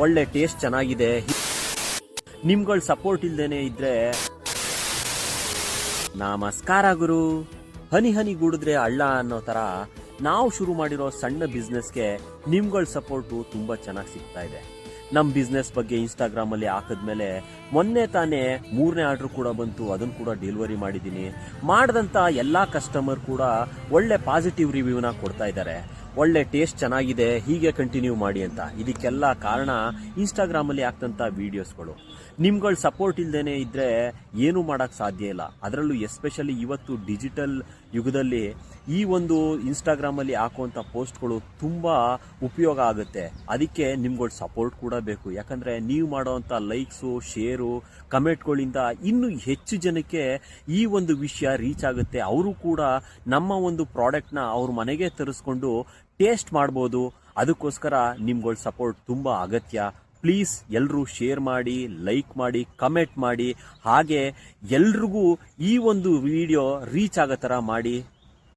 ಒಳ್ಳೆ ಟೇಸ್ಟ್ ಚೆನ್ನಾಗಿದೆ. ನಿಮ್ಗಳ ಸಪೋರ್ಟ್ ಇಲ್ದೇನೆ ಇದ್ರೆ ನಮಸ್ಕಾರ ಗುರು. ಹನಿ ಹನಿ ಗೂಡಿದ್ರೆ ಹಳ್ಳ ಅನ್ನೋ ತರ ನಾವು ಶುರು ಮಾಡಿರೋ ಸಣ್ಣ ಬಿಸ್ನೆಸ್ಗೆ ನಿಮ್ಗಳ ಸಪೋರ್ಟು ತುಂಬಾ ಚೆನ್ನಾಗಿ ಸಿಗ್ತಾ ಇದೆ. ನಮ್ ಬಿಸ್ನೆಸ್ ಬಗ್ಗೆ ಇನ್ಸ್ಟಾಗ್ರಾಮ್ ಅಲ್ಲಿ ಹಾಕಿದ್ಮೇಲೆ ಮೊನ್ನೆ ತಾನೇ 3ನೇ ಆರ್ಡರ್ ಕೂಡ ಬಂತು. ಅದನ್ನು ಕೂಡ ಡೆಲಿವರಿ ಮಾಡಿದ್ದೀನಿ. ಮಾಡಿದಂತ ಎಲ್ಲಾ ಕಸ್ಟಮರ್ ಕೂಡ ಒಳ್ಳೆ ಪಾಸಿಟಿವ್ ರಿವ್ಯೂನ ಕೊಡ್ತಾ ಇದ್ದಾರೆ. ಒಳ್ಳೆ ಟೇಸ್ಟ್ ಚೆನ್ನಾಗಿದೆ, ಹೀಗೆ ಕಂಟಿನ್ಯೂ ಮಾಡಿ ಅಂತ. ಇದಕ್ಕೆಲ್ಲ ಕಾರಣ ಇನ್ಸ್ಟಾಗ್ರಾಮ್ ಅಲ್ಲಿ ಹಾಕ್ತಂತ ವಿಡಿಯೋಸ್ಗಳು. ನಿಮ್ಗಳ ಸಪೋರ್ಟ್ ಇಲ್ದೇನೆ ಇದ್ರೆ ಏನು ಮಾಡಕ್ ಸಾಧ್ಯ ಇಲ್ಲ. ಅದರಲ್ಲೂ ಎಸ್ಪೆಷಲಿ ಇವತ್ತು ಡಿಜಿಟಲ್ ಯುಗದಲ್ಲಿ ಈ ಒಂದು ಇನ್ಸ್ಟಾಗ್ರಾಮ್ ಅಲ್ಲಿ ಹಾಕುವಂತ ಪೋಸ್ಟ್ಗಳು ತುಂಬಾ ಉಪಯೋಗ ಆಗುತ್ತೆ. ಅದಕ್ಕೆ ನಿಮ್ಗಳ ಸಪೋರ್ಟ್ ಕೂಡ ಬೇಕು. ಯಾಕಂದ್ರೆ ನೀವು ಮಾಡುವಂತ ಲೈಕ್ಸು, ಶೇರು, ಕಮೆಂಟ್ಗಳಿಂದ ಇನ್ನೂ ಹೆಚ್ಚು ಜನಕ್ಕೆ ಈ ಒಂದು ವಿಷಯ ರೀಚ್ ಆಗುತ್ತೆ. ಅವರು ಕೂಡ ನಮ್ಮ ಒಂದು ಪ್ರಾಡಕ್ಟ್ನ ಅವ್ರ ಮನೆಗೆ ತರಿಸ್ಕೊಂಡು ಟೇಸ್ಟ್ ಮಾಡ್ಬೋದು. ಅದಕ್ಕೋಸ್ಕರ ನಿಮ್ಗಳ ಸಪೋರ್ಟ್ ತುಂಬಾ ಅಗತ್ಯ. ಪ್ಲೀಸ್ ಎಲ್ಲರೂ ಶೇರ್ ಮಾಡಿ, ಲೈಕ್ ಮಾಡಿ, ಕಮೆಂಟ್ ಮಾಡಿ, ಹಾಗೆ ಎಲ್ರಿಗೂ ಈ ಒಂದು ವಿಡಿಯೋ ರೀಚ್ ಆಗೋ ಥರ ಮಾಡಿ.